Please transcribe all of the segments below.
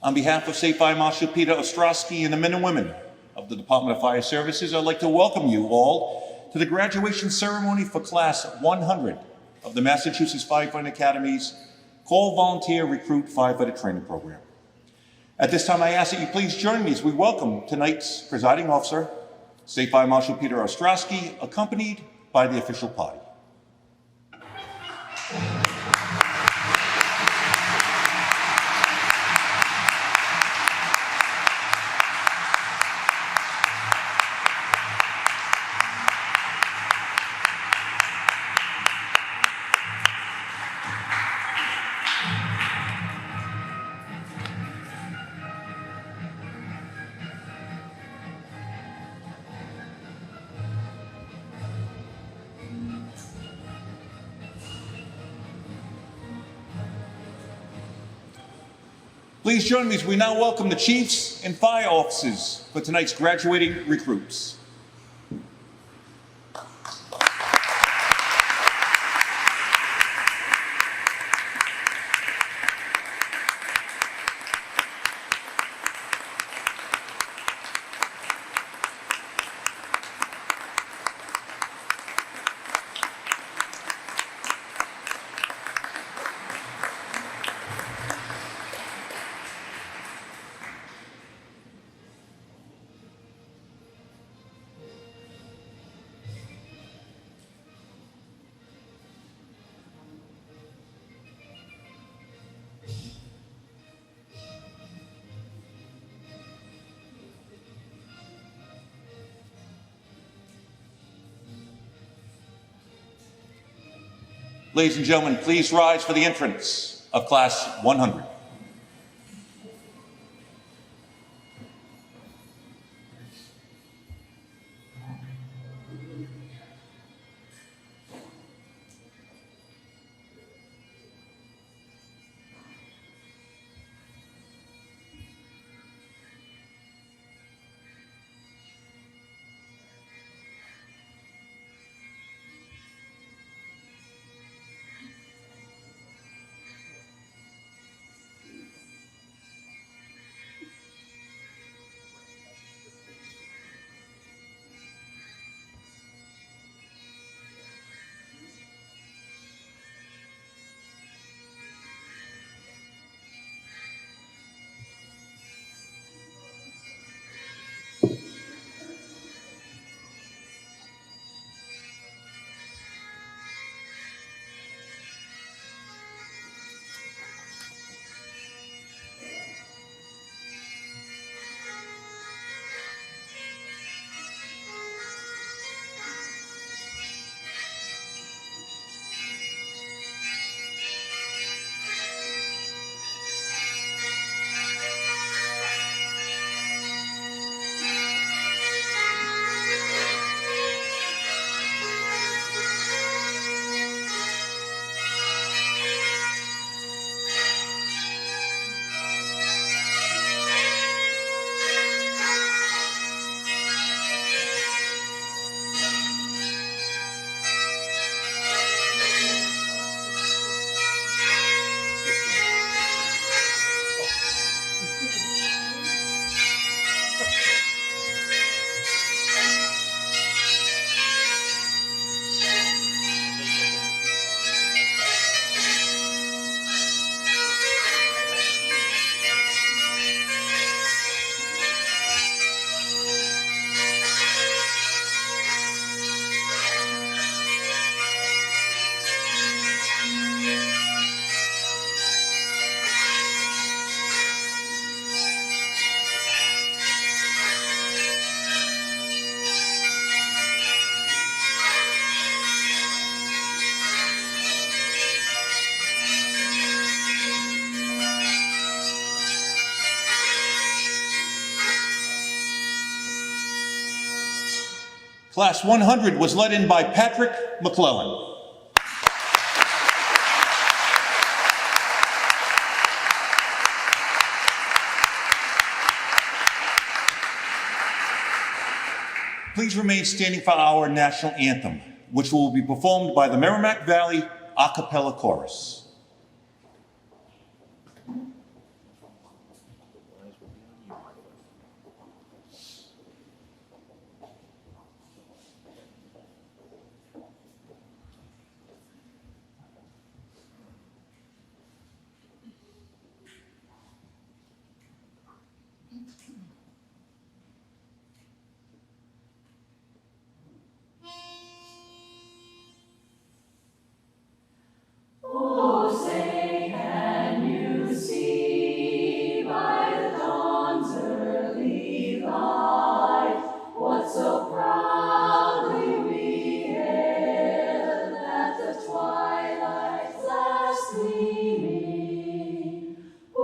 On behalf of State Fire Marshal Peter Ostrowski and the men and women of the Department of Fire Services, I'd like to welcome you all to the graduation ceremony for Class 100 of the Massachusetts Firefighting Academy's Call Volunteer Recruit Firefighter Training Program. At this time, I ask that you please join me as we welcome tonight's presiding officer, State Fire Marshal Peter Ostrowski, accompanied by the official party. Please join me as we now welcome the chiefs and fire officers for tonight's graduating recruits. Ladies and gentlemen, please rise for the entrance of Class 100. Class 100 was led in by Patrick McClellan. Please remain standing for our national anthem, which will be performed by the Merrimack Valley A Cappella Chorus.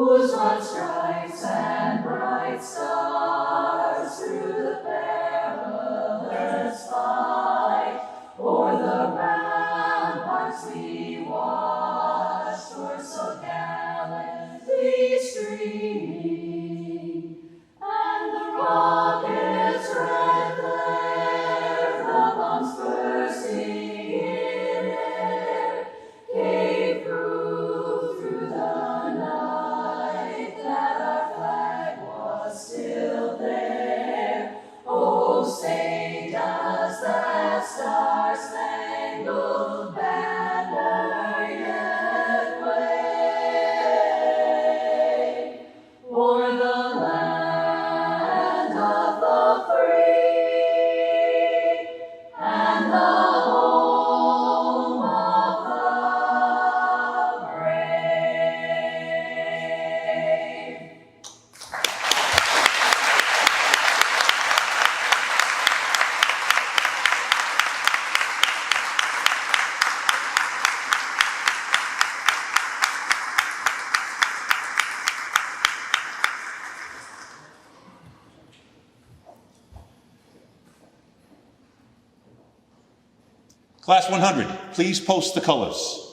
whose broad stripes and bright stars through the perilous fight, o'er the ramparts we watched, were so gallantly streaming, and the rockets' red glare, the bombs bursting in air, came through the night, that our flag was still there. Oh, say does that star-spangled banner yet wave o'er the land of the free and the home of the brave? Class 100, please post the colors.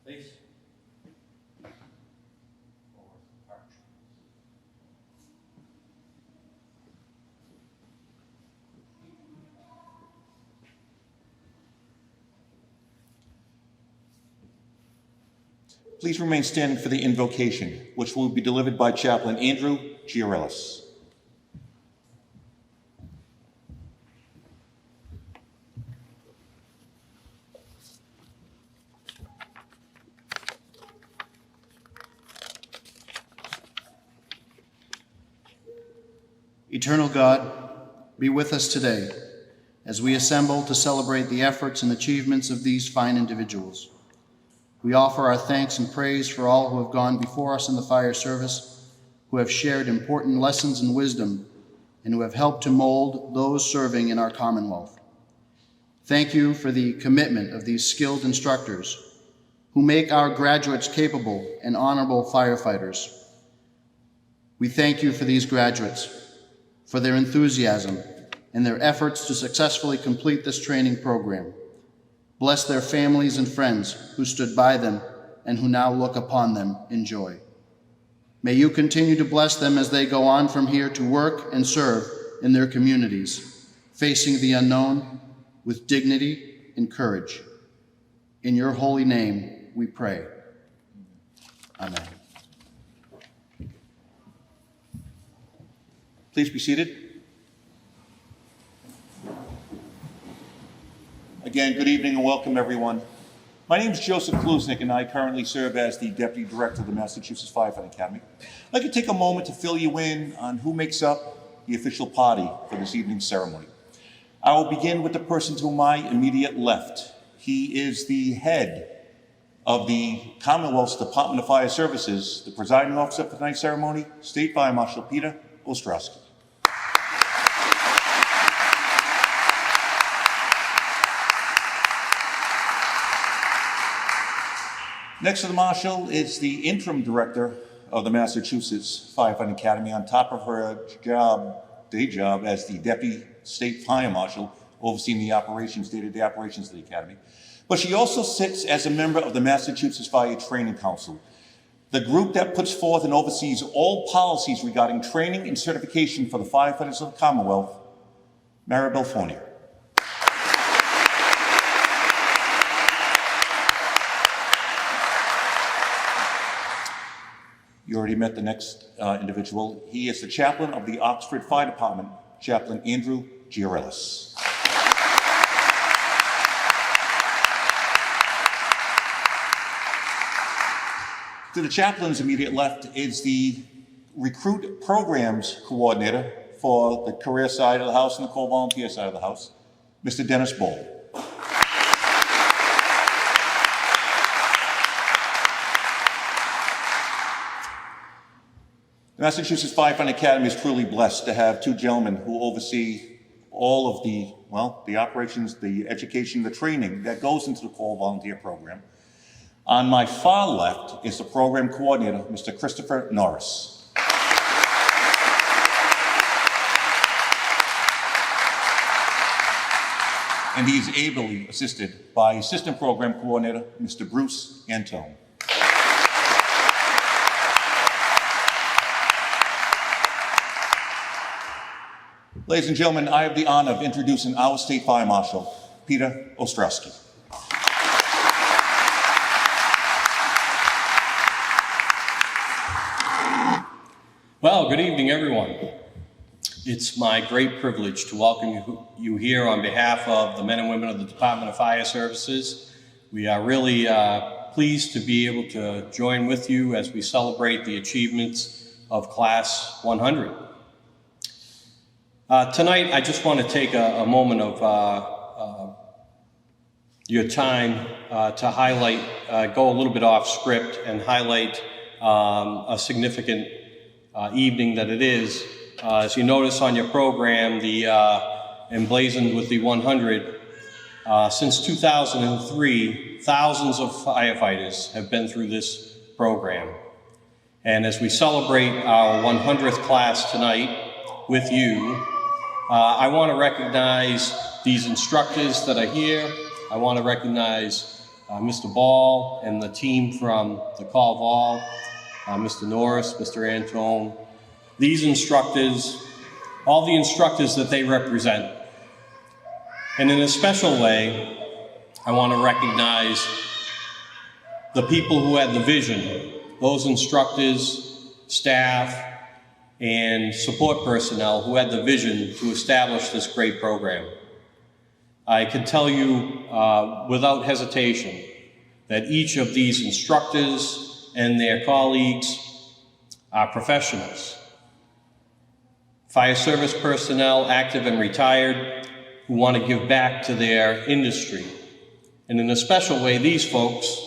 Face. Forward, arch. Please remain standing for the invocation, which will be delivered by Chaplain Andrew Giorellis. Eternal God, be with us today as we assemble to celebrate the efforts and achievements of these fine individuals. We offer our thanks and praise for all who have gone before us in the fire service, who have shared important lessons and wisdom, and who have helped to mold those serving in our Commonwealth. Thank you for the commitment of these skilled instructors who make our graduates capable and honorable firefighters. We thank you for these graduates, for their enthusiasm and their efforts to successfully complete this training program. Bless their families and friends who stood by them and who now look upon them in joy. May you continue to bless them as they go on from here to work and serve in their communities, facing the unknown with dignity and courage. In your holy name we pray. Amen. Please be seated. Again, good evening and welcome, everyone. My name is Joseph Klusnick, and I currently serve as the Deputy Director of the Massachusetts Firefighting Academy. I'd like to take a moment to fill you in on who makes up the official party for this evening's ceremony. I will begin with the person to my immediate left. He is the head of the Commonwealth's Department of Fire Services, the presiding officer for tonight's ceremony, State Fire Marshal Peter Ostrowski. Next to the Marshal is the interim director of the Massachusetts Firefighting Academy, on top of her day job as the Deputy State Fire Marshal, overseeing the operations, day-to-day operations of the Academy. But she also sits as a member of the Massachusetts Fire Training Council, the group that puts forth and oversees all policies regarding training and certification for the firefighters of the Commonwealth. Maribel Fournier. You already met the next individual. He is the chaplain of the Oxford Fire Department, Chaplain Andrew Giorellis. To the chaplain's immediate left is the recruit programs coordinator for the career side of the house and the core volunteer side of the house, Mr. Dennis Bowl. The Massachusetts Firefighting Academy is truly blessed to have two gentlemen who oversee all of the operations, the education, the training that goes into the core volunteer program. On my far left is the program coordinator, Mr. Christopher Norris. And he is ably assisted by assistant program coordinator, Mr. Bruce Antone. Ladies and gentlemen, I have the honor of introducing our State Fire Marshal, Peter Ostrowski. Well, good evening, everyone. It's my great privilege to welcome you here on behalf of the men and women of the Department of Fire Services. We are really pleased to be able to join with you as we celebrate the achievements of Class 100. Tonight, I just want to take a moment of your time to highlight, go a little bit off script and highlight a significant evening that it is. As you notice on your program, the emblazoned with the 100, since 2003, thousands of firefighters have been through this program. And as we celebrate our 100th class tonight with you, I want to recognize these instructors that are here. I want to recognize Mr. Ball and the team from the Call Vol, Mr. Norris, Mr. Antone. These instructors, all the instructors that they represent. And in a special way, I want to recognize the people who had the vision, those instructors, staff, and support personnel who had the vision to establish this great program. I can tell you without hesitation that each of these instructors and their colleagues are professionals. Fire service personnel, active and retired, who want to give back to their industry. And in a special way, these folks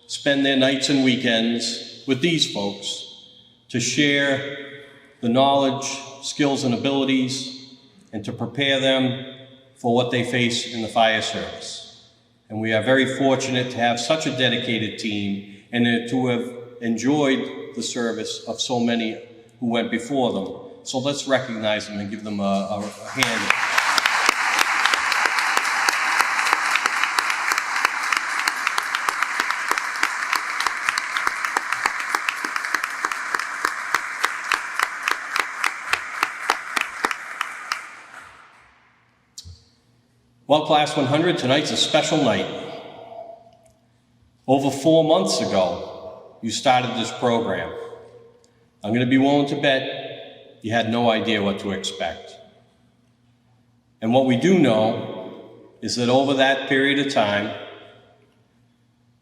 spend their nights and weekends with these folks to share the knowledge, skills, and abilities, and to prepare them for what they face in the fire service. And we are very fortunate to have such a dedicated team and to have enjoyed the service of so many who went before them. So let's recognize them and give them a hand. Well, Class 100, tonight's a special night. Over 4 months ago, you started this program. I'm going to be willing to bet you had no idea what to expect. And what we do know is that over that period of time,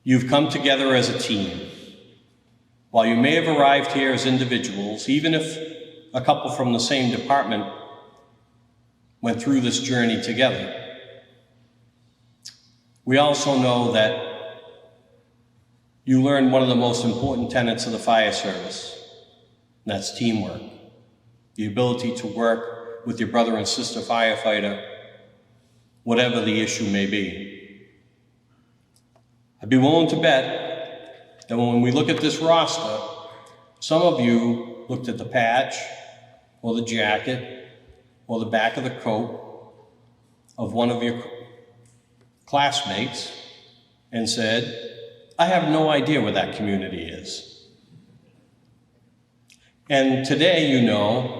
you've come together as a team. While you may have arrived here as individuals, even if a couple from the same department went through this journey together, we also know that you learned one of the most important tenets of the fire service, and that's teamwork. The ability to work with your brother and sister firefighter, whatever the issue may be. I'd be willing to bet that when we look at this roster, some of you looked at the patch, or the jacket, or the back of the coat of one of your classmates and said, I have no idea where that community is. And today you know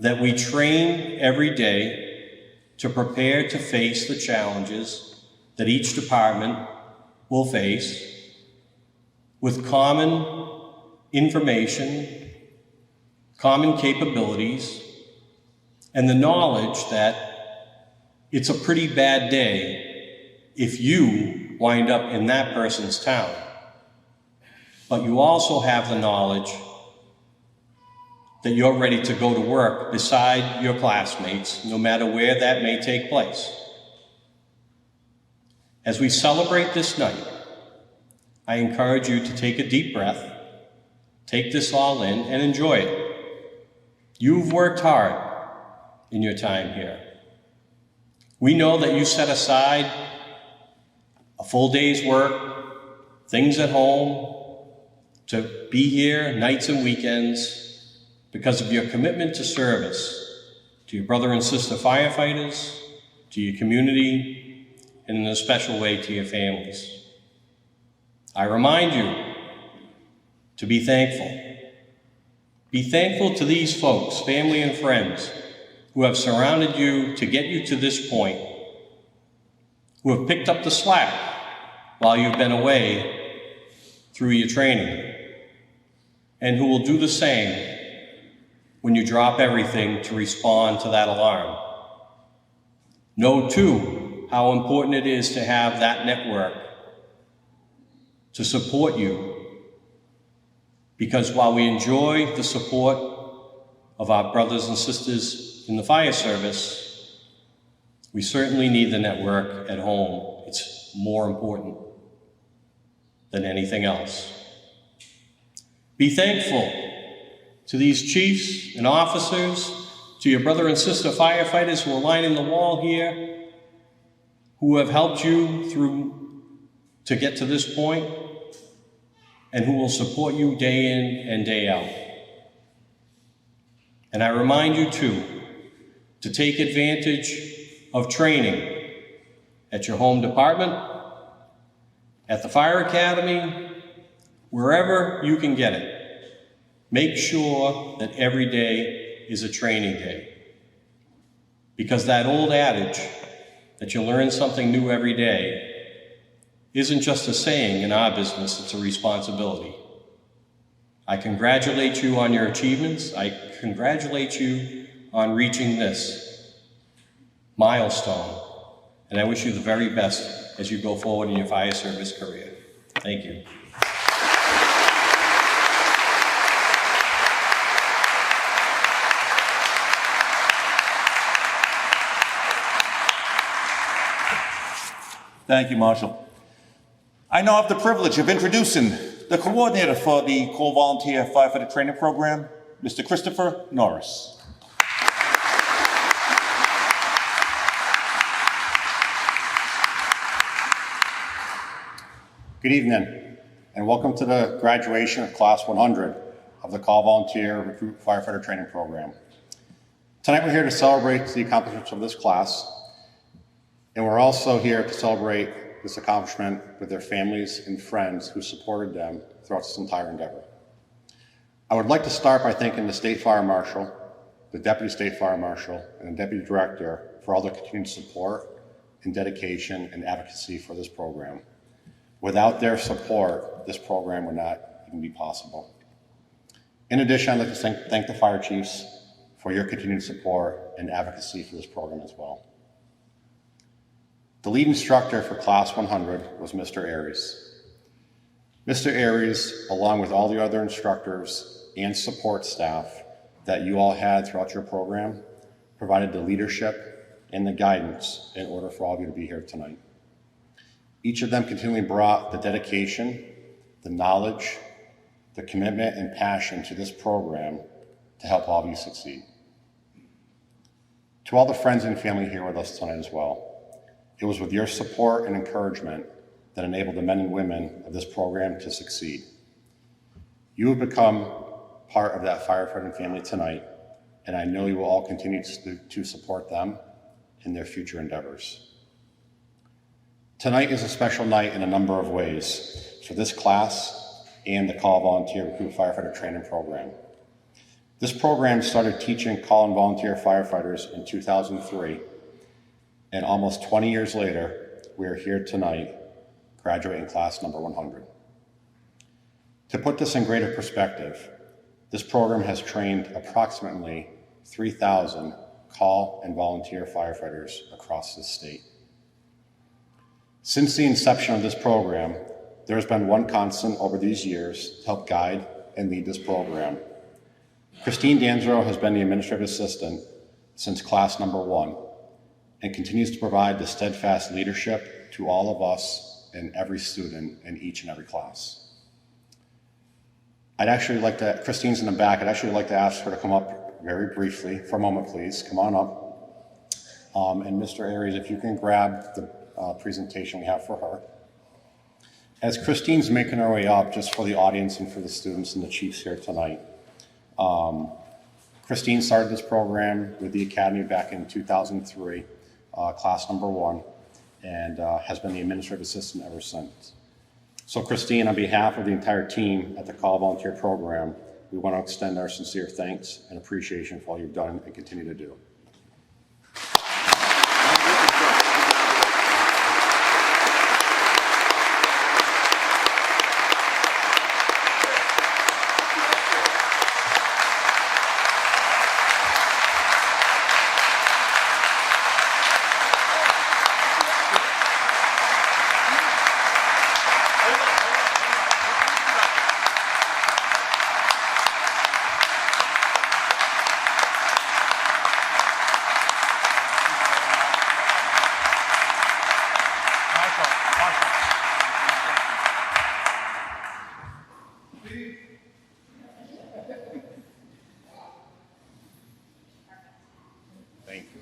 that we train every day to prepare to face the challenges that each department will face with common information, common capabilities, and the knowledge that it's a pretty bad day if you wind up in that person's town. But you also have the knowledge that you're ready to go to work beside your classmates, no matter where that may take place. As we celebrate this night, I encourage you to take a deep breath, take this all in, and enjoy it. You've worked hard in your time here. We know that you set aside a full day's work, things at home, to be here nights and weekends because of your commitment to service, to your brother and sister firefighters, to your community, and in a special way to your families. I remind you to be thankful. Be thankful to these folks, family and friends, who have surrounded you to get you to this point, who have picked up the slack while you've been away through your training, and who will do the same when you drop everything to respond to that alarm. Know, too, how important it is to have that network to support you, because while we enjoy the support of our brothers and sisters in the fire service, we certainly need the network at home. It's more important than anything else. Be thankful to these chiefs and officers, to your brother and sister firefighters who are lining the wall here, who have helped you through to get to this point, and who will support you day in and day out. And I remind you, too, to take advantage of training at your home department, at the fire academy, wherever you can get it. Make sure that every day is a training day. Because that old adage that you learn something new every day isn't just a saying in our business, it's a responsibility. I congratulate you on your achievements. I congratulate you on reaching this milestone. And I wish you the very best as you go forward in your fire service career. Thank you. Thank you, Marshal. I now have the privilege of introducing the coordinator for the Corps Volunteer Firefighter Training Program, Mr. Christopher Norris. Good evening, and welcome to the graduation of Class 100 of the Call Volunteer Recruit Firefighter Training Program. Tonight we're here to celebrate the accomplishments of this class, and we're also here to celebrate this accomplishment with their families and friends who supported them throughout this entire endeavor. I would like to start by thanking the State Fire Marshal, the Deputy State Fire Marshal, and the Deputy Director for all their continued support and dedication and advocacy for this program. Without their support, this program would not even be possible. In addition, I'd like to thank the fire chiefs for your continued support and advocacy for this program as well. The lead instructor for Class 100 was Mr. Aries. Mr. Aries, along with all the other instructors and support staff that you all had throughout your program, provided the leadership and the guidance in order for all of you to be here tonight. Each of them continually brought the dedication, the knowledge, the commitment and passion to this program to help all of you succeed. To all the friends and family here with us tonight as well, it was with your support and encouragement that enabled the men and women of this program to succeed. You have become part of that firefighting family tonight, and I know you will all continue to support them in their future endeavors. Tonight is a special night in a number of ways for this class and the Call Volunteer Recruit Firefighter Training Program. This program started teaching call and volunteer firefighters in 2003, and almost 20 years later, we are here tonight, graduating class number 100. To put this in greater perspective, this program has trained approximately 3,000 call and volunteer firefighters across the state. Since the inception of this program, there has been one constant over these years to help guide and lead this program. Christine Danzero has been the administrative assistant since class number 1 and continues to provide the steadfast leadership to all of us and every student in each and every class. Christine's in the back, I'd actually like to ask her to come up very briefly for a moment, please. Come on up. And Mr. Aries, if you can grab the presentation we have for her. As Christine's making her way up, just for the audience and for the students and the chiefs here tonight, Christine started this program with the Academy back in 2003, class number 1, and has been the administrative assistant ever since. So Christine, on behalf of the entire team at the Call Volunteer Program, we want to extend our sincere thanks and appreciation for all you've done and continue to do. Thank you.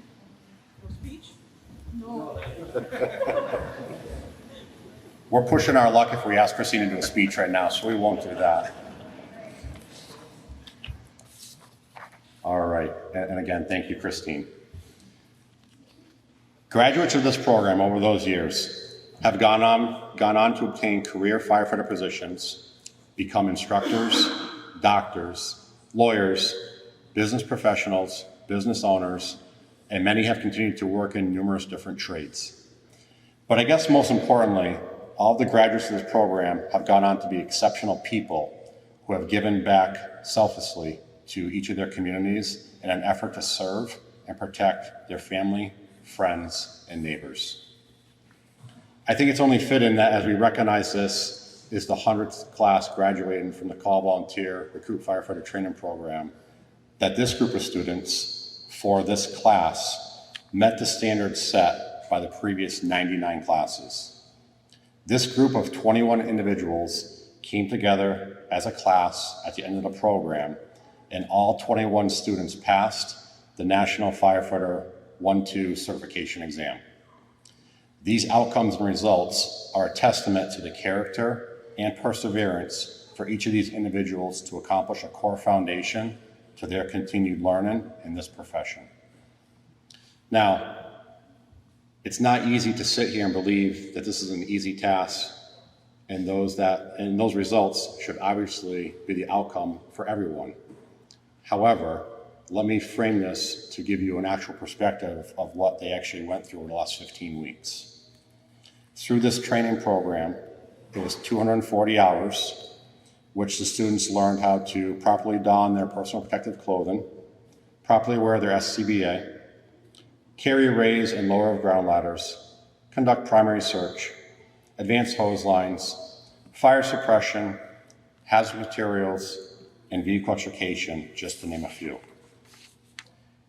No speech? No. We're pushing our luck if we ask Christine to do a speech right now, so we won't do that. All right, and again, thank you, Christine. Graduates of this program over those years have gone on to obtain career firefighter positions, become instructors, doctors, lawyers, business professionals, business owners, and many have continued to work in numerous different trades. But I guess most importantly, all of the graduates of this program have gone on to be exceptional people who have given back selflessly to each of their communities in an effort to serve and protect their family, friends, and neighbors. I think it's only fitting that as we recognize this is the 100th class graduating from the Call Volunteer Recruit Firefighter Training Program, that this group of students for this class met the standards set by the previous 99 classes. This group of 21 individuals came together as a class at the end of the program, and all 21 students passed the National Firefighter 1-2 certification exam. These outcomes and results are a testament to the character and perseverance for each of these individuals to accomplish a core foundation to their continued learning in this profession. Now, it's not easy to sit here and believe that this is an easy task, and those results should obviously be the outcome for everyone. However, let me frame this to give you an actual perspective of what they actually went through in the last 15 weeks. Through this training program, it was 240 hours, which the students learned how to properly don their personal protective clothing, properly wear their SCBA, carry, raise, and lower of ground ladders, conduct primary search, advanced hose lines, fire suppression, hazard materials, and vehicle extrication, just to name a few.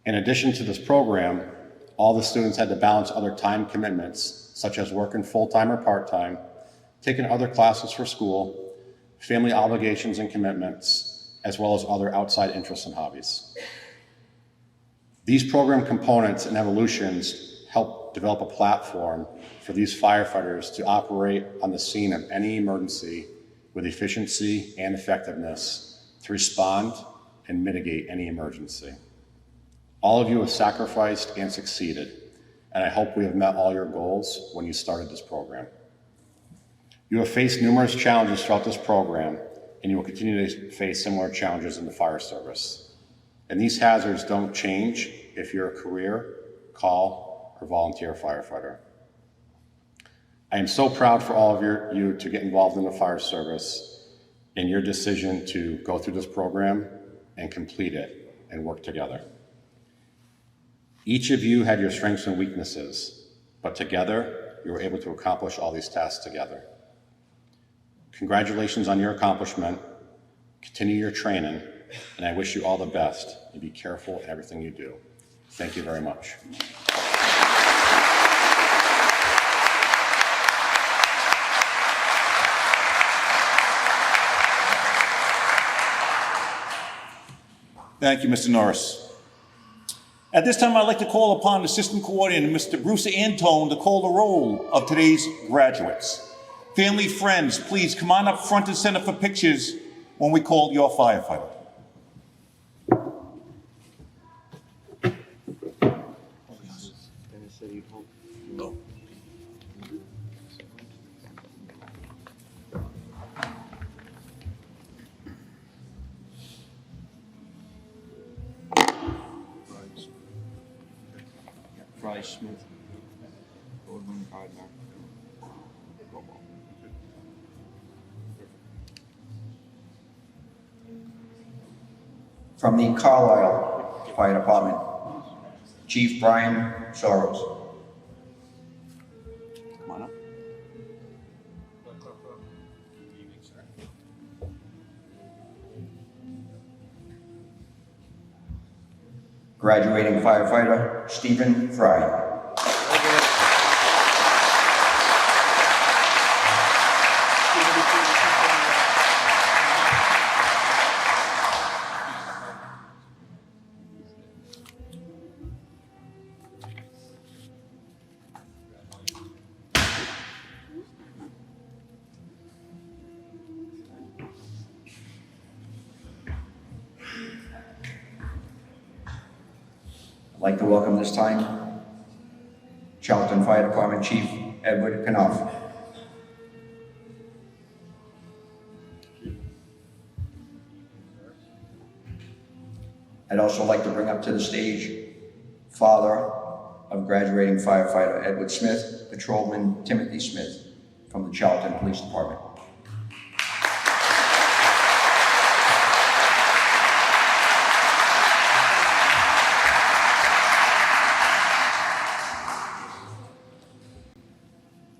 In addition to this program, all the students had to balance other time commitments, such as working full-time or part-time, taking other classes for school, family obligations and commitments, as well as other outside interests and hobbies. These program components and evolutions help develop a platform for these firefighters to operate on the scene of any emergency with efficiency and effectiveness to respond and mitigate any emergency. All of you have sacrificed and succeeded, and I hope we have met all your goals when you started this program. You have faced numerous challenges throughout this program, and you will continue to face similar challenges in the fire service. And these hazards don't change if you're a career, call, or volunteer firefighter. I am so proud for all of you to get involved in the fire service and your decision to go through this program and complete it and work together. Each of you had your strengths and weaknesses, but together you were able to accomplish all these tasks together. Congratulations on your accomplishment. Continue your training, and I wish you all the best. And be careful in everything you do. Thank you very much. Thank you, Mr. Norris. At this time, I'd like to call upon Assistant Coordinator, Mr. Bruce Antone, to call the roll of today's graduates. Family, friends, please come on up front and center for pictures when we call your firefighter. Smith, Goldman, Gardner. From the Carlisle Fire Department, Chief Brian Soros. Come on up. Graduating firefighter Stephen Fry. I'd like to welcome this time Charlton Fire Department Chief Edward Knopf. I'd also like to bring up to the stage father of graduating firefighter Edward Smith, Patrolman Timothy Smith from the Charlton Police Department.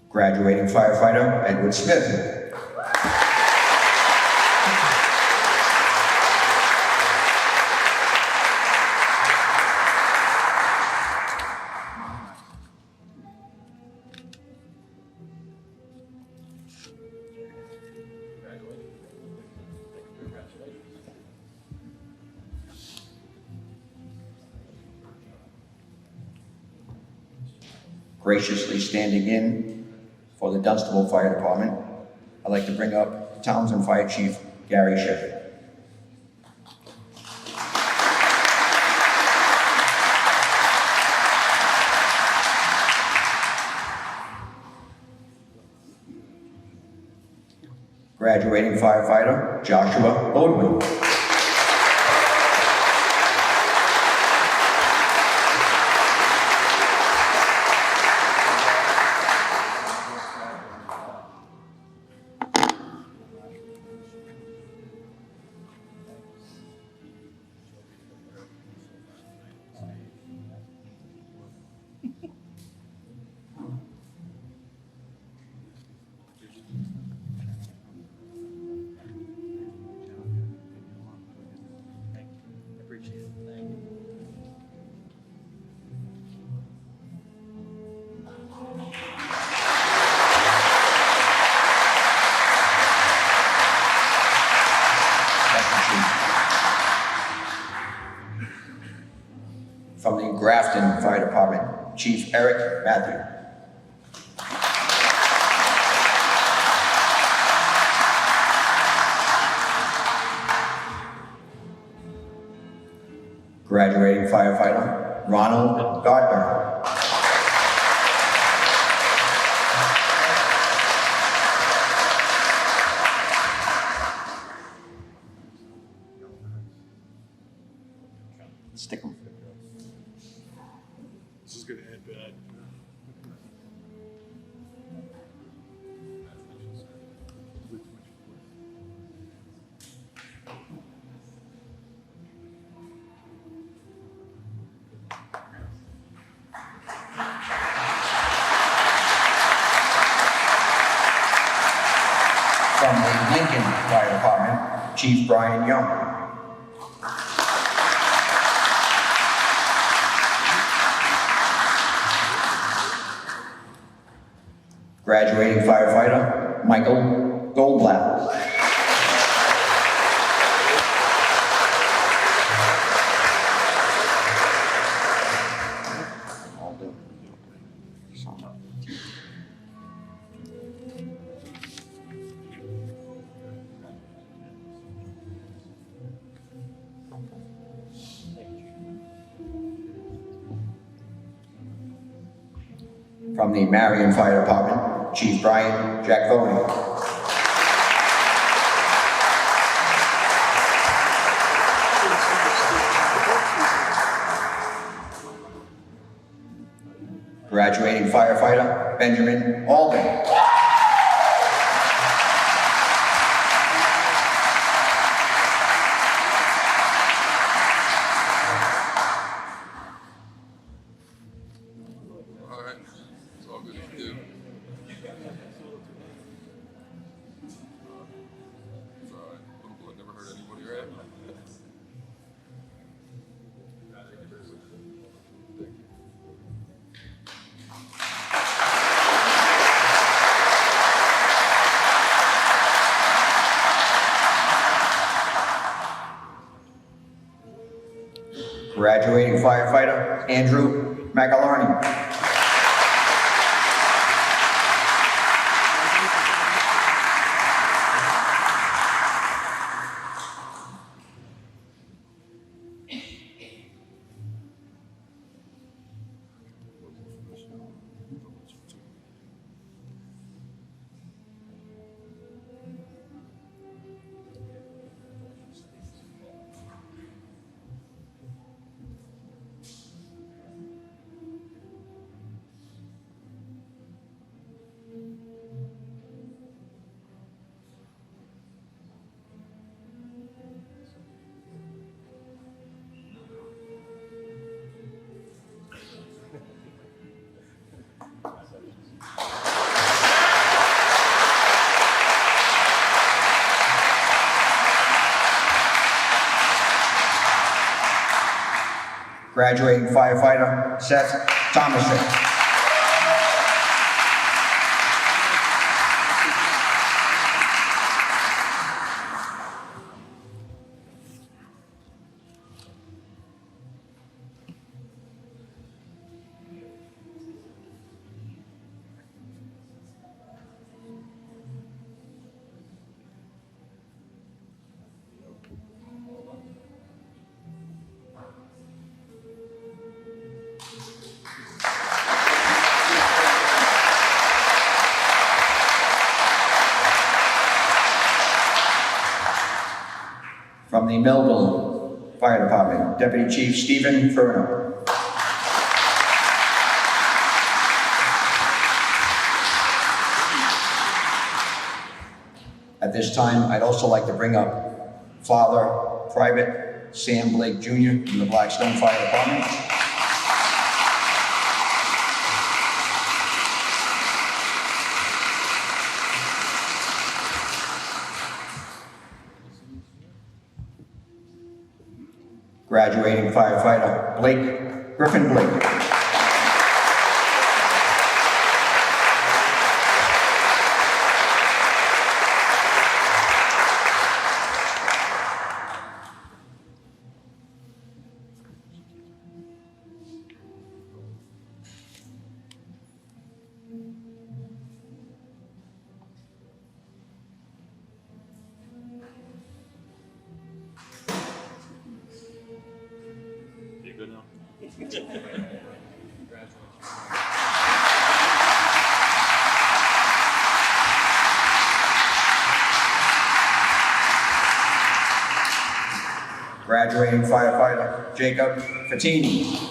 Graduating firefighter Edward Smith. Graciously standing in for the Dunstable Fire Department, I'd like to bring up Townsend Fire Chief Gary Shepherd. Graduating firefighter Joshua Bodwin. From the Grafton Fire Department, Chief Eric Matthew. Graduating firefighter Ronald Gardner. Stick 'em. This is gonna end bad. 2nd Fire Department, Chief Brian Young. Graduating firefighter, Michael Goldblatt. From the Marion Fire Department, Chief Brian Jackvoni. Graduating firefighter, Benjamin Alden. Alright, it's all good to do. It's alright. Little blood never hurt anybody, right? Graduating firefighter, Andrew McAlarney. Graduating firefighter, Seth Thomason. From the Millville Fire Department, Deputy Chief Stephen Furno. At this time, I'd also like to bring up Father Private Sam Blake Jr. from the Blackstone Fire Department. Graduating firefighter, Griffin Blake. You good now? Graduating firefighter, Jacob Fatini.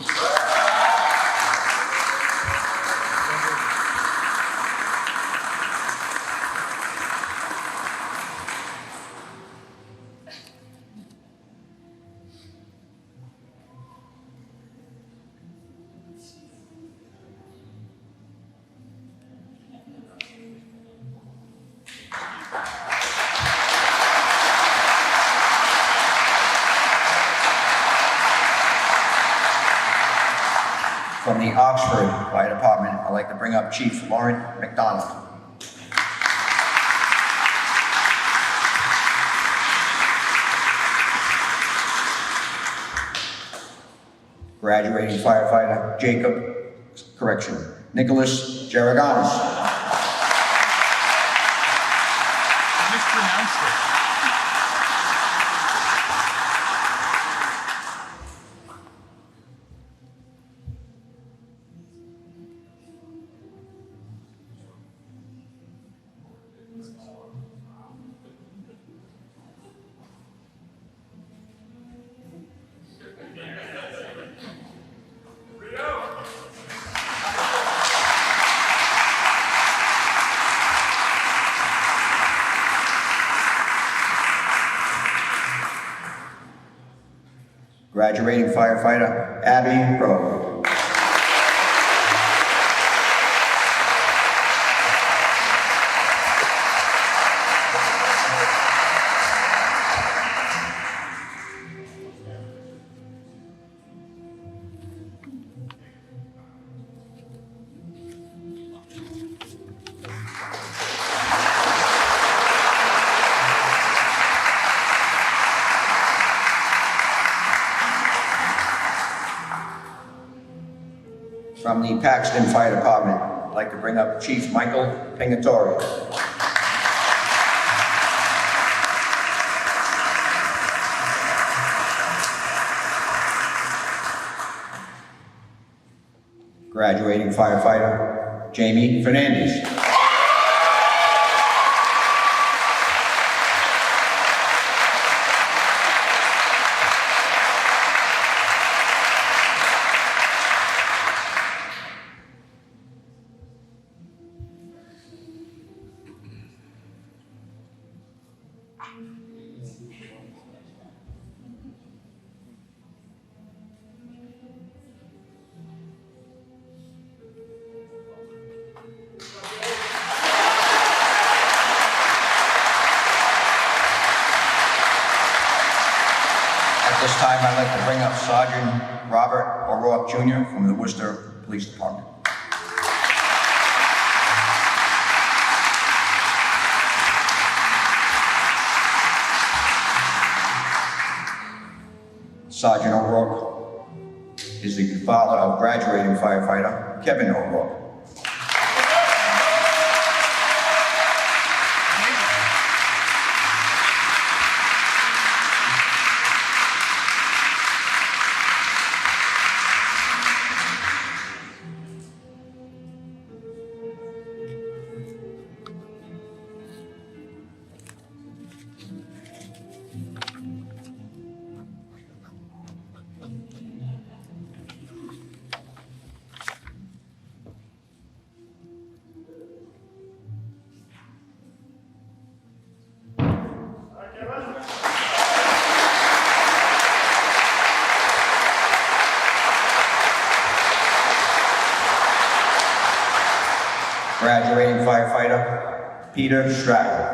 from the Oxford Fire Department, I'd like to bring up Chief Lauren McDonald. Graduating firefighter Nicholas Geraganis. Mispronounced it. Graduating firefighter Abby Rowe. From the Paxton Fire Department, I'd like to bring up Chief Michael Pingatore. Graduating firefighter Jamie Fernandez. At this time, I'd like to bring up Sergeant Robert O'Rourke Jr. from the Worcester Police Department. Sergeant O'Rourke is the father of graduating firefighter Kevin O'Rourke. Graduating firefighter Peter Stratton.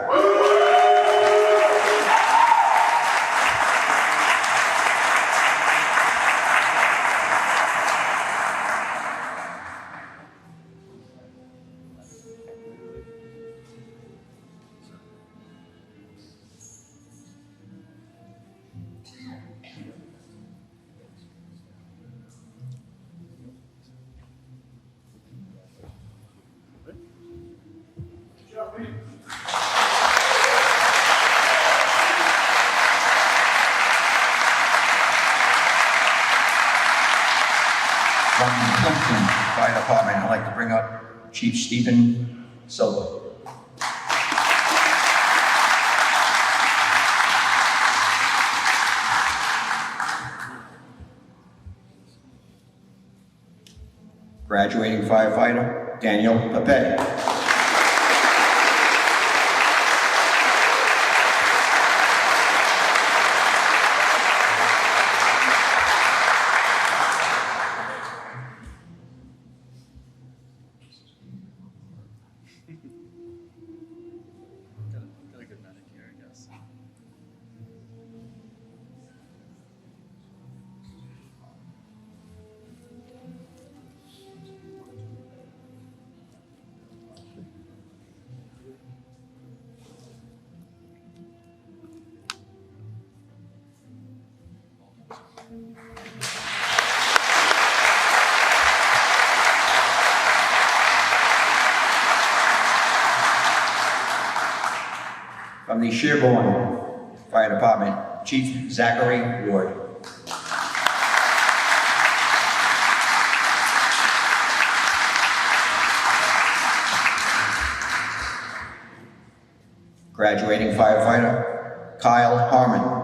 From the Plimpton Fire Department, I'd like to bring up Chief Stephen Silva. Graduating firefighter Daniel Pape. Got a good medic here, I guess. From the Sherborne Fire Department, Chief Zachary Ward. Graduating firefighter, Kyle Harmon.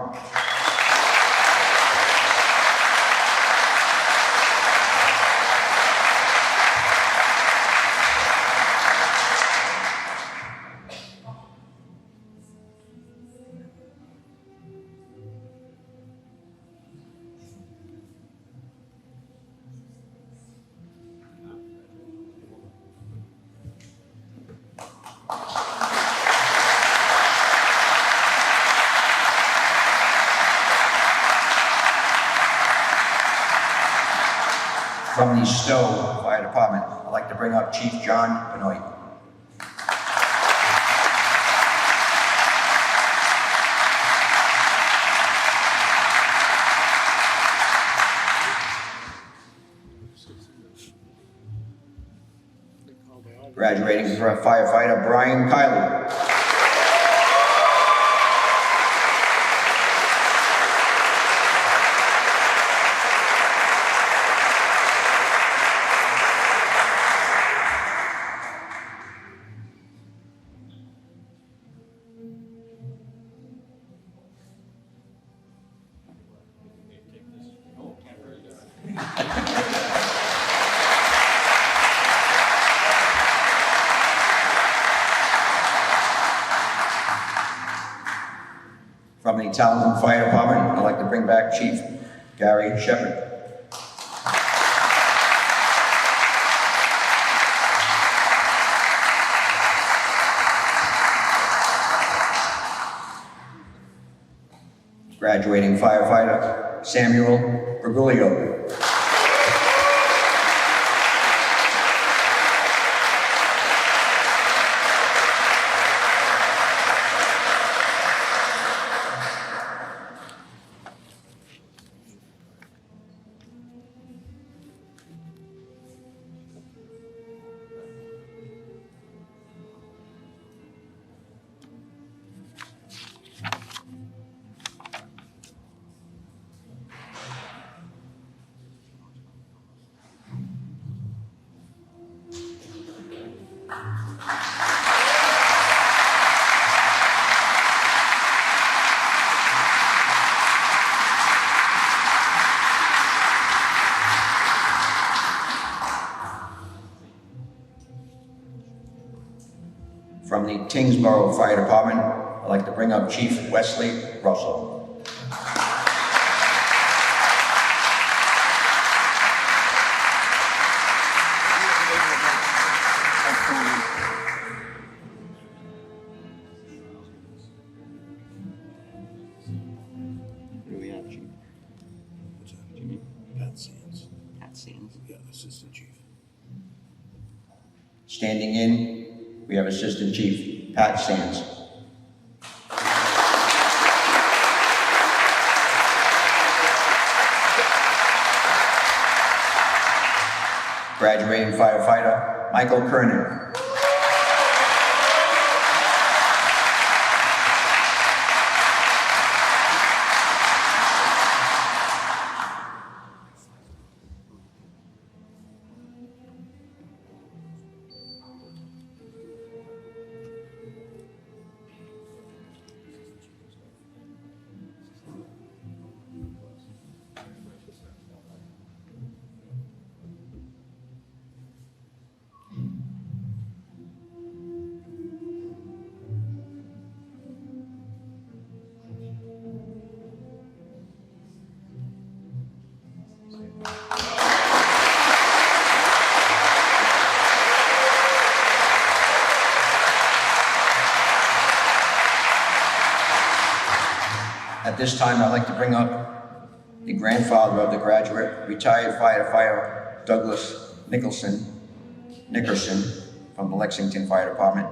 From the Stow Fire Department, I'd like to bring up Chief John Benoit. Graduating for firefighter Brian Kiley. From the Townsend Fire Department, I'd like to bring back Chief Gary Shepard. Graduating firefighter Samuel Bergoglio. From the Tingsboro Fire Department, I'd like to bring up Chief Wesley Russell. Who do we have, Chief? What's that? Jimmy? Pat Sands. Pat Sands. Yeah, Assistant Chief. Standing in, we have Assistant Chief Pat Sands. Graduating firefighter Michael Kernan. At this time, I'd like to bring up the grandfather of the graduate, retired firefighter Douglas Nickerson from the Lexington Fire Department.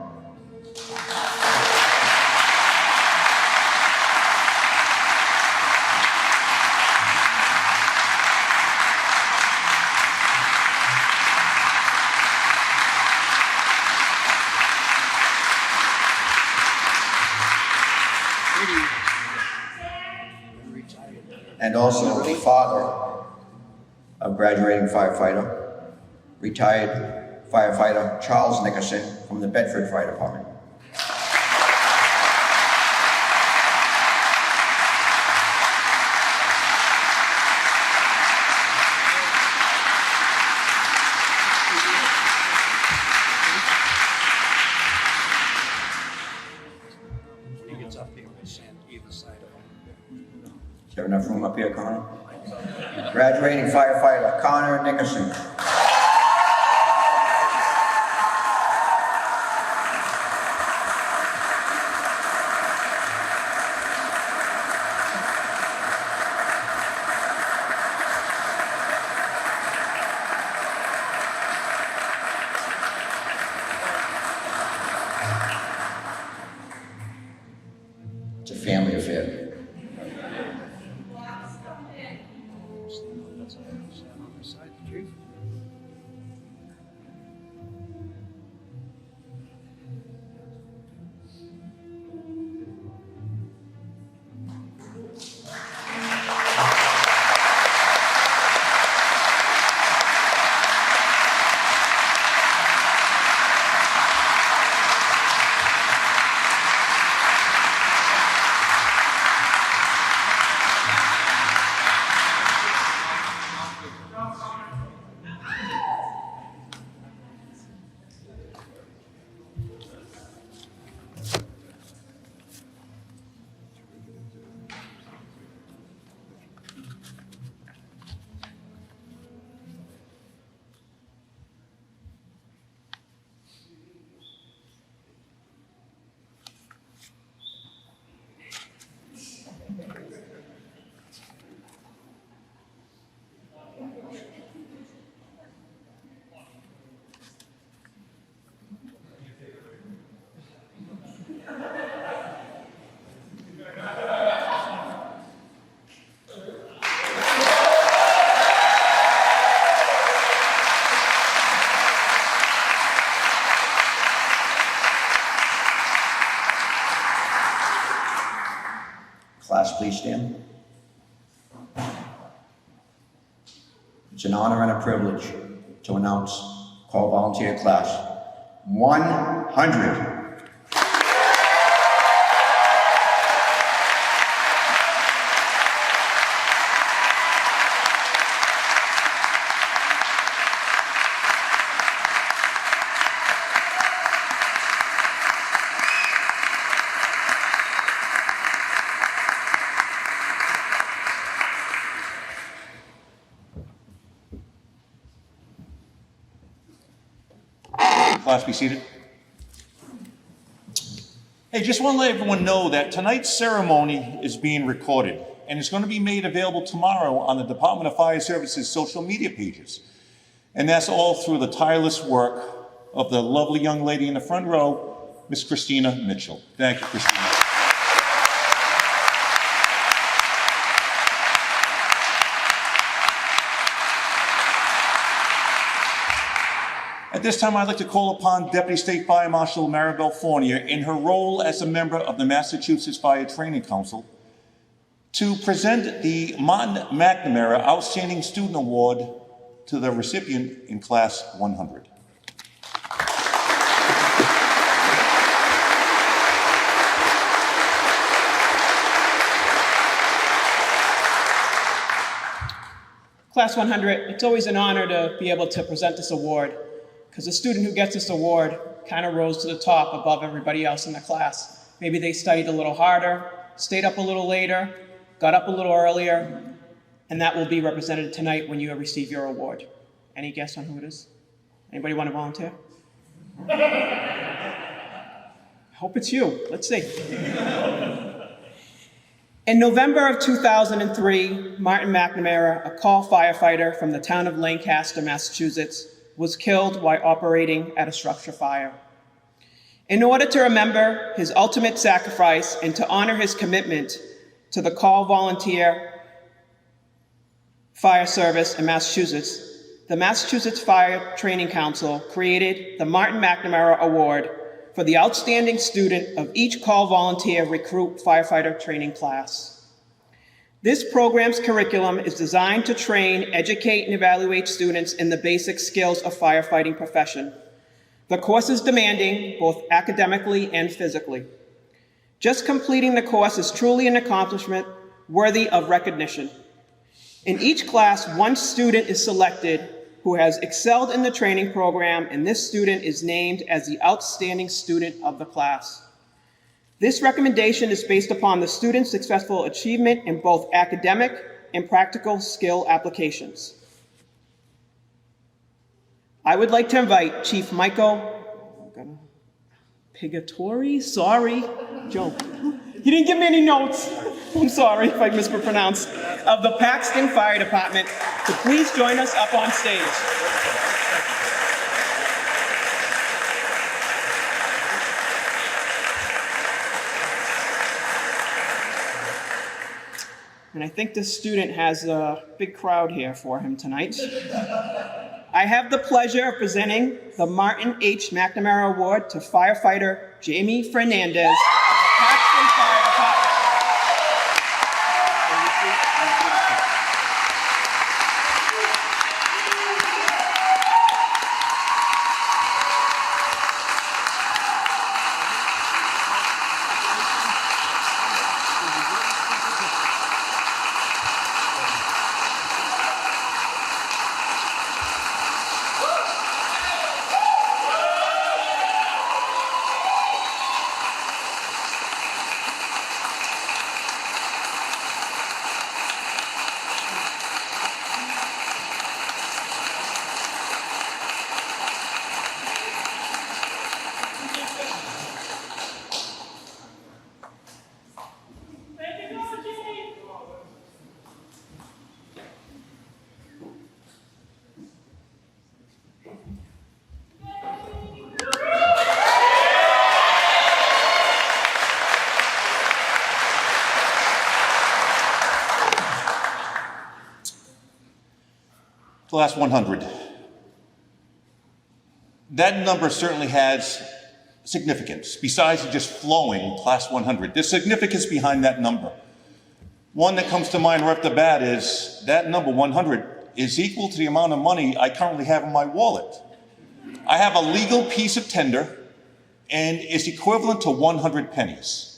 and also the father of graduating firefighter, retired firefighter Charles Nickerson from the Bedford Fire Department. When he gets up here, we'll stand either side of him. Is there enough room up here, Connor? Graduating firefighter Connor Nickerson. It's a family affair. Stand on this side, Chief. Class, please stand. It's an honor and a privilege to announce Call Volunteer Class 100. Class, be seated. Hey, just want to let everyone know that tonight's ceremony is being recorded, and it's going to be made available tomorrow on the Department of Fire Services social media pages. And that's all through the tireless work of the lovely young lady in the front row, Miss Christina Mitchell. Thank you, Christina. At this time, I'd like to call upon Deputy State Fire Marshal Maribel Fournier in her role as a member of the Massachusetts Fire Training Council to present the Martin McNamara Outstanding Student Award to the recipient in Class 100. Class 100, it's always an honor to be able to present this award, because the student who gets this award kind of rose to the top above everybody else in the class. Maybe they studied a little harder, stayed up a little later, got up a little earlier, and that will be represented tonight when you receive your award. Any guess on who it is? Anybody want to volunteer? I hope it's you. Let's see. In November of 2003, Martin McNamara, a call firefighter from the town of Lancaster, Massachusetts, was killed while operating at a structure fire. In order to remember his ultimate sacrifice and to honor his commitment to the call volunteer fire service in Massachusetts, the Massachusetts Fire Training Council created the Martin McNamara Award for the outstanding student of each call volunteer recruit firefighter training class. This program's curriculum is designed to train, educate, and evaluate students in the basic skills of firefighting profession. The course is demanding, both academically and physically. Just completing the course is truly an accomplishment worthy of recognition. In each class, one student is selected who has excelled in the training program, and this student is named as the outstanding student of the class. This recommendation is based upon the student's successful achievement in both academic and practical skill applications. I would like to invite Chief Michael Pigatori, sorry, Joe. He didn't give me any notes. I'm sorry if I mispronounced, of the Paxton Fire Department to please join us up on stage. And I think this student has a big crowd here for him tonight. I have the pleasure of presenting the Martin H. McNamara Award to firefighter Jamie Fernandez of the Paxton Fire Department. Class 100. That number certainly has significance. Besides just flowing, Class 100, there's significance behind that number. One that comes to mind right off the bat is that number 100 is equal to the amount of money I currently have in my wallet. I have a legal piece of tender, and it's equivalent to 100 pennies.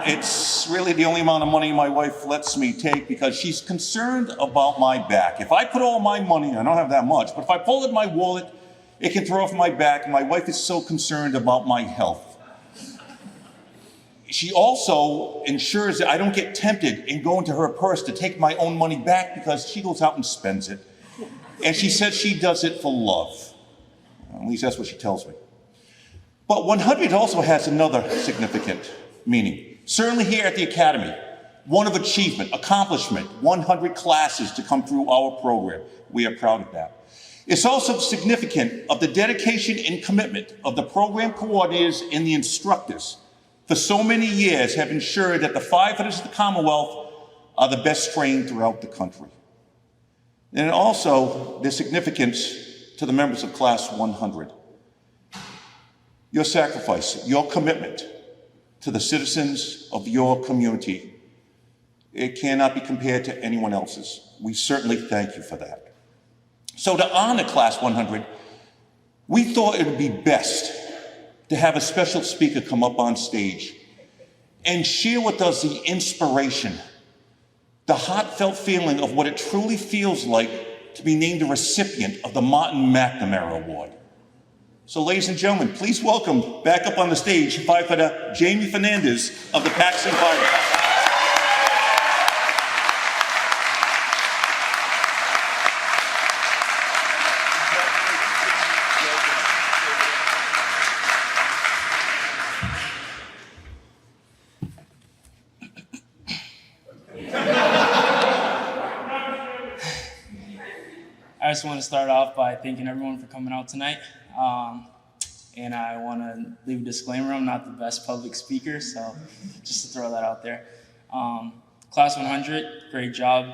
It's really the only amount of money my wife lets me take because she's concerned about my back. If I put all my money, I don't have that much, but if I pull it in my wallet, it can throw off my back, and my wife is so concerned about my health. She also ensures that I don't get tempted and go into her purse to take my own money back because she goes out and spends it. And she says she does it for love. At least that's what she tells me. But 100 also has another significant meaning. Certainly here at the Academy, one of achievement, accomplishment, 100 classes to come through our program. We are proud of that. It's also significant of the dedication and commitment of the program coordinators and the instructors. For so many years have ensured that the firefighters of the Commonwealth are the best trained throughout the country. And also the significance to the members of Class 100. Your sacrifice, your commitment to the citizens of your community, it cannot be compared to anyone else's. We certainly thank you for that. So to honor Class 100, we thought it would be best to have a special speaker come up on stage and share with us the inspiration, the heartfelt feeling of what it truly feels like to be named a recipient of the Martin McNamara Award. So ladies and gentlemen, please welcome back up on the stage firefighter Jamie Fernandez of the Paxton Fire Department. I just want to start off by thanking everyone for coming out tonight. And I want to leave a disclaimer, I'm not the best public speaker, so just to throw that out there. Class 100, great job.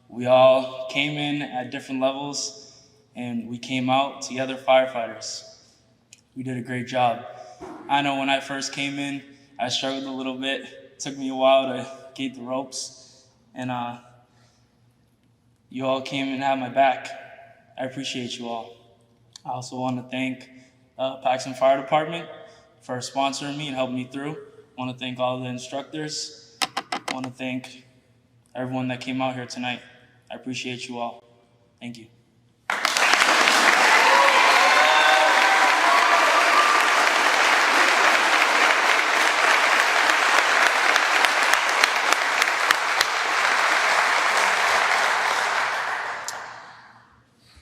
We all came in at different levels, and we came out together firefighters. We did a great job. I know when I first came in, I struggled a little bit. It took me a while to replicate the ropes. And you all came and had my back. I appreciate you all. I also want to thank Paxton Fire Department for sponsoring me and helping me through. I want to thank all the instructors. I want to thank everyone that came out here tonight. I appreciate you all. Thank you.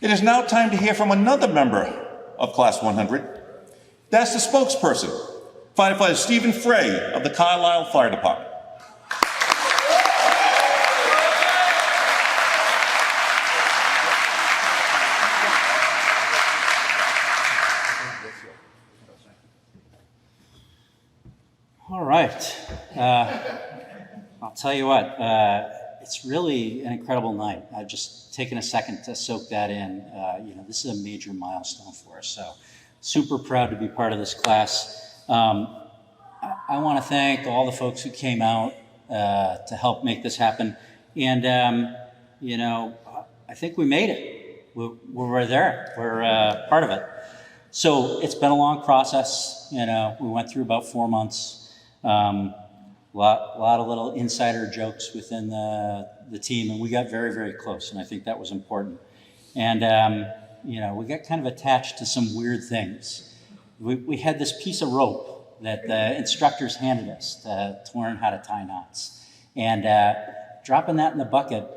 It is now time to hear from another member of Class 100. That's the spokesperson, Firefighter Stephen Frey of the Carlisle Fire Department. All right. I'll tell you what, it's really an incredible night. I've just taken a second to soak that in. This is a major milestone for us, so super proud to be part of this class. I want to thank all the folks who came out to help make this happen. And, I think we made it. We're there. We're part of it. So it's been a long process. We went through about 4 months. A lot of little insider jokes within the team, and we got very, very close, and I think that was important. And, we got kind of attached to some weird things. We had this piece of rope that the instructors handed us to learn how to tie knots. And dropping that in the bucket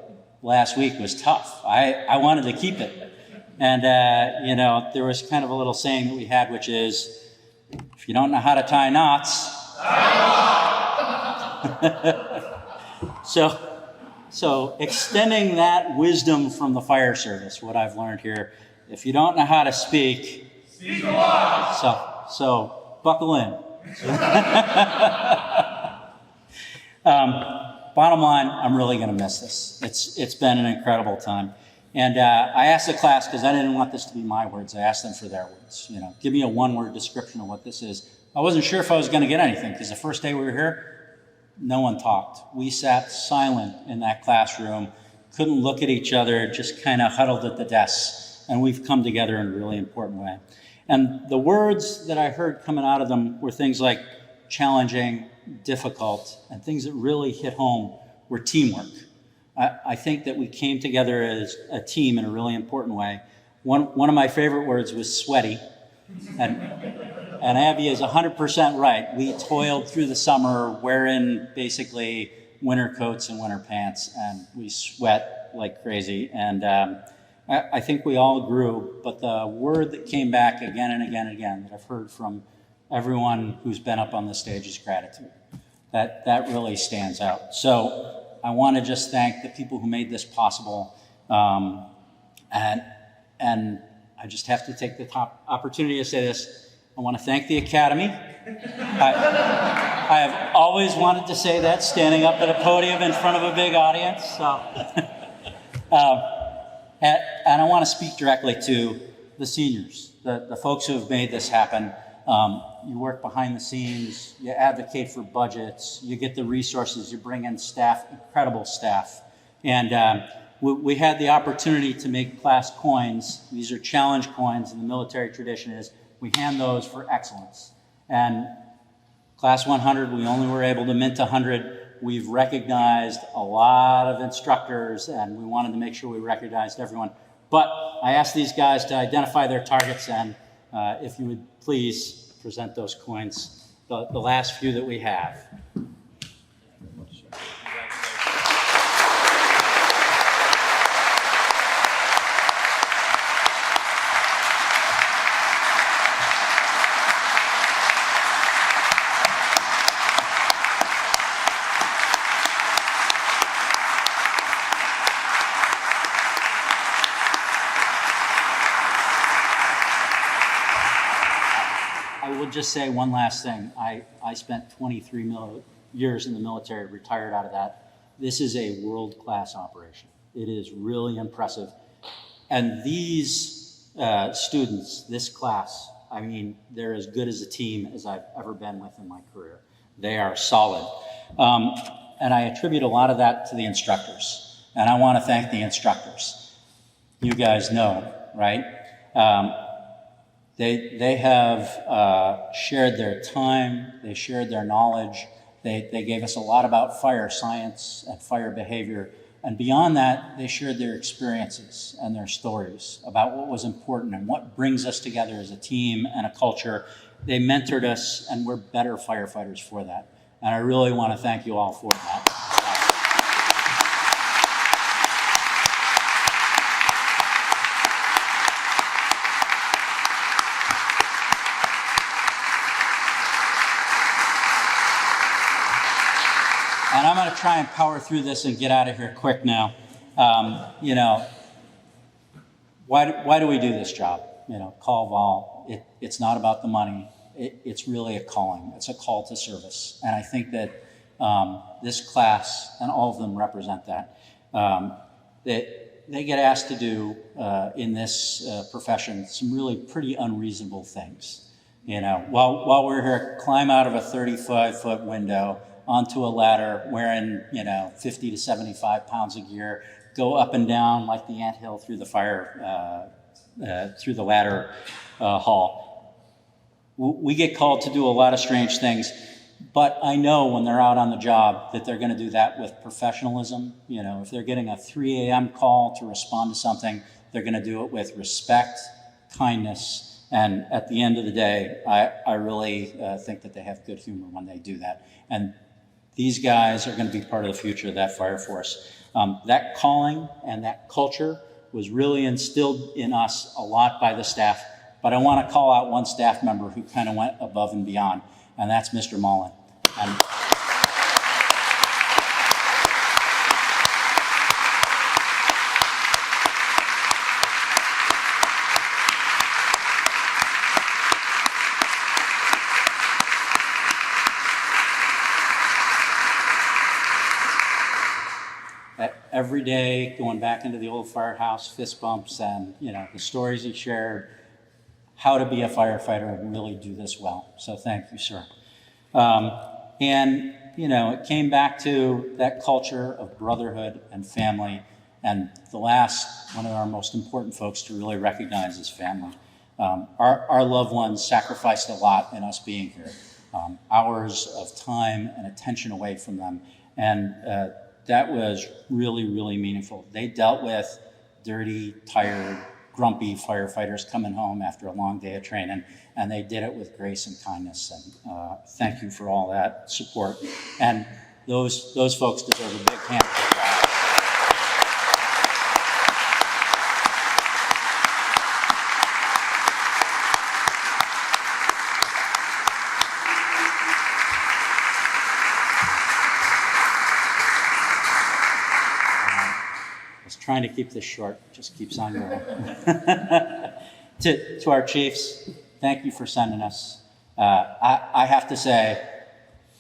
last week was tough. I wanted to keep it. And, there was kind of a little saying that we had, which is, if you don't know how to tie knots, So extending that wisdom from the fire service, what I've learned here, if you don't know how to speak, speak up. So buckle in. Bottom line, I'm really going to miss this. It's been an incredible time. And I asked the class, because I didn't want this to be my words, I asked them for their words. Give me a one-word description of what this is. I wasn't sure if I was going to get anything, because the first day we were here, no one talked. We sat silent in that classroom, couldn't look at each other, just kind of huddled at the desks. And we've come together in a really important way. And the words that I heard coming out of them were things like challenging, difficult, and things that really hit home were teamwork. I think that we came together as a team in a really important way. One of my favorite words was sweaty. And Abby is 100% right. We toiled through the summer wearing basically winter coats and winter pants, and we sweat like crazy. And I think we all grew, but the word that came back again and again and again that I've heard from everyone who's been up on the stage is gratitude. That really stands out. So I want to just thank the people who made this possible. And I just have to take the opportunity to say this. I want to thank the Academy. I have always wanted to say that, standing up at a podium in front of a big audience. So, and I want to speak directly to the seniors, the folks who have made this happen. You work behind the scenes, you advocate for budgets, you get the resources, you bring in staff, incredible staff. And we had the opportunity to make class coins. These are challenge coins, and the military tradition is we hand those for excellence. And Class 100, we only were able to mint 100. We've recognized a lot of instructors, and we wanted to make sure we recognized everyone. But I asked these guys to identify their targets, and if you would please present those coins, the last few that we have. Just say one last thing. I spent 23 years in the military, retired out of that. This is a world-class operation. It is really impressive. And these students, this class, I mean, they're as good as a team as I've ever been with in my career. They are solid. And I attribute a lot of that to the instructors. And I want to thank the instructors. You guys know, right? They have shared their time, they shared their knowledge, they gave us a lot about fire science and fire behavior, and beyond that, they shared their experiences and their stories about what was important and what brings us together as a team and a culture. They mentored us, and we're better firefighters for that. And I really want to thank you all for that. And I'm going to try and power through this and get out of here quick now. You know, why do we do this job? You know, call vol. It's not about the money. It's really a calling. It's a call to service. And I think that this class and all of them represent that. They get asked to do in this profession some really pretty unreasonable things. You know, while we're here, climb out of a 35-foot window onto a ladder wearing, 50 to 75 pounds of gear, go up and down like the anthill through the fire, through the ladder hall. We get called to do a lot of strange things, but I know when they're out on the job that they're going to do that with professionalism. You know, if they're getting a 3 a.m. call to respond to something, they're going to do it with respect, kindness, and at the end of the day, I really think that they have good humor when they do that. And these guys are going to be part of the future of that fire force. That calling and that culture was really instilled in us a lot by the staff, but I want to call out one staff member who kind of went above and beyond, and that's Mr. Mullen. Every day, going back into the old firehouse, fist bumps, and the stories he shared, how to be a firefighter and really do this well. So thank you, sir. It came back to that culture of brotherhood and family. And the last, one of our most important folks to really recognize is family. Our loved ones sacrificed a lot in us being here. Hours of time and attention away from them. And that was really, really meaningful. They dealt with dirty, tired, grumpy firefighters coming home after a long day of training, and they did it with grace and kindness. And thank you for all that support. And those folks deserve a big hand for that. Trying to keep this short, just keeps on going. To our chiefs, thank you for sending us. I have to say,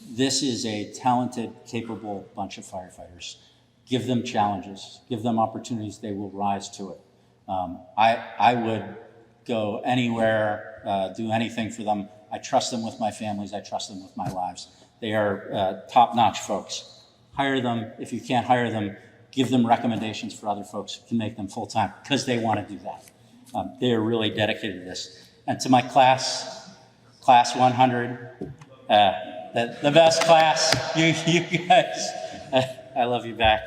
this is a talented, capable bunch of firefighters. Give them challenges, give them opportunities, they will rise to it. I would go anywhere, do anything for them. I trust them with my families, I trust them with my lives. They are top-notch folks. Hire them. If you can't hire them, give them recommendations for other folks who can make them full-time, because they want to do that. They are really dedicated to this. And to my class 100, the best class, you guys, I love you back.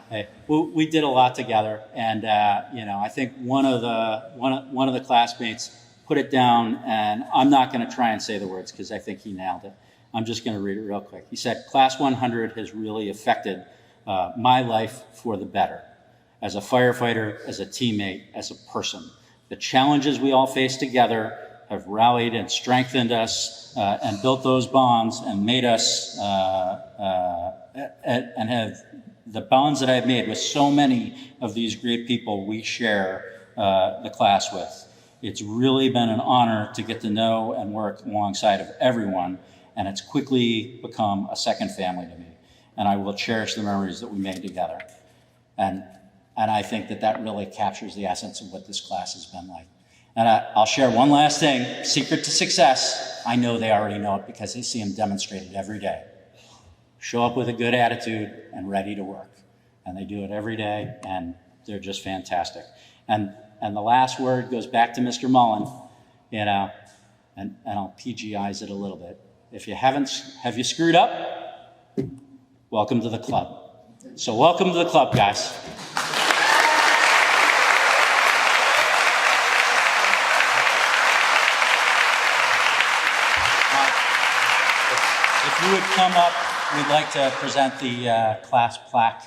Hey, we did a lot together, and I think one of the classmates put it down, and I'm not going to try and say the words because I think he nailed it. I'm just going to read it real quick. He said, "Class 100 has really affected my life for the better. As a firefighter, as a teammate, as a person. The challenges we all face together have rallied and strengthened us and built those bonds and made us, and have the bonds that I've made with so many of these great people we share the class with. It's really been an honor to get to know and work alongside of everyone, and it's quickly become a second family to me. And I will cherish the memories that we made together." And I think that really captures the essence of what this class has been like. And I'll share one last thing. Secret to success, I know they already know it because they see them demonstrated every day. Show up with a good attitude and ready to work. And they do it every day, and they're just fantastic. And the last word goes back to Mr. Mullen, you know, and I'll PGIze it a little bit. If you have you screwed up? Welcome to the club. So welcome to the club, guys. If you would come up, we'd like to present the class plaque.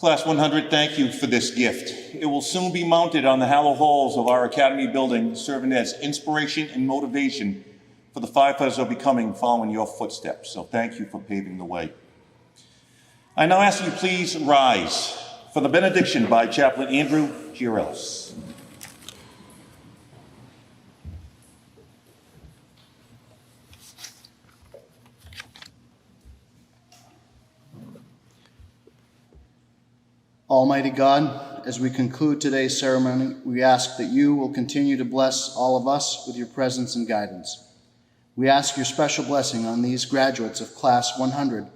Class 100, thank you for this gift. It will soon be mounted on the hallowed halls of our Academy building, serving as inspiration and motivation for the firefighters who are becoming following your footsteps. So thank you for paving the way. I now ask you please rise for the benediction by Chaplain Andrew Girelis. Almighty God, as we conclude today's ceremony, we ask that you will continue to bless all of us with your presence and guidance. We ask your special blessing on these graduates of Class 100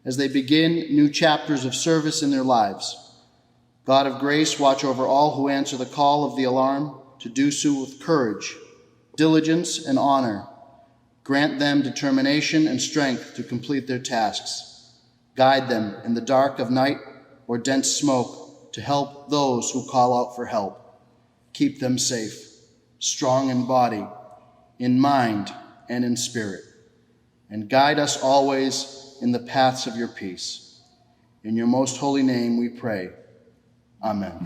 as they begin new chapters of service in their lives. God of grace, watch over all who answer the call of the alarm to do so with courage, diligence, and honor. Grant them determination and strength to complete their tasks. Guide them in the dark of night or dense smoke to help those who call out for help. Keep them safe, strong in body, in mind, and in spirit. And guide us always in the paths of your peace. In your most holy name we pray. Amen.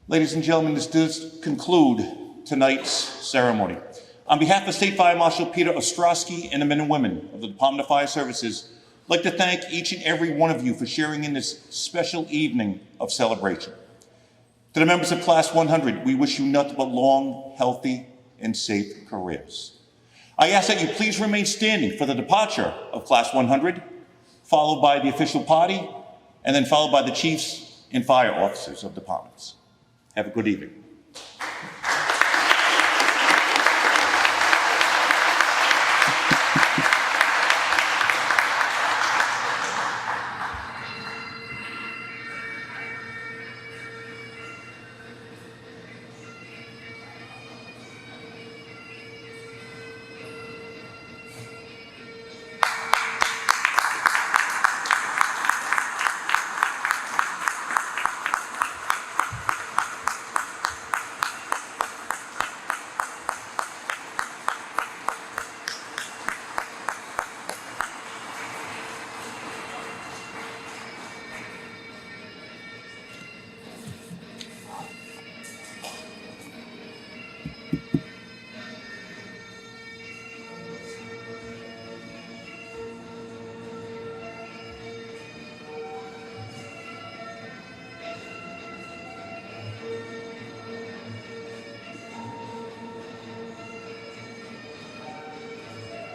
Ladies and gentlemen, this does conclude tonight's ceremony. On behalf of State Fire Marshal Peter Ostrowski and the men and women of the Department of Fire Services, I'd like to thank each and every one of you for sharing in this special evening of celebration. To the members of Class 100, we wish you nothing but long, healthy, and safe careers. I ask that you please remain standing for the departure of Class 100, followed by the official party, and then followed by the chiefs and fire officers of departments. Have a good evening.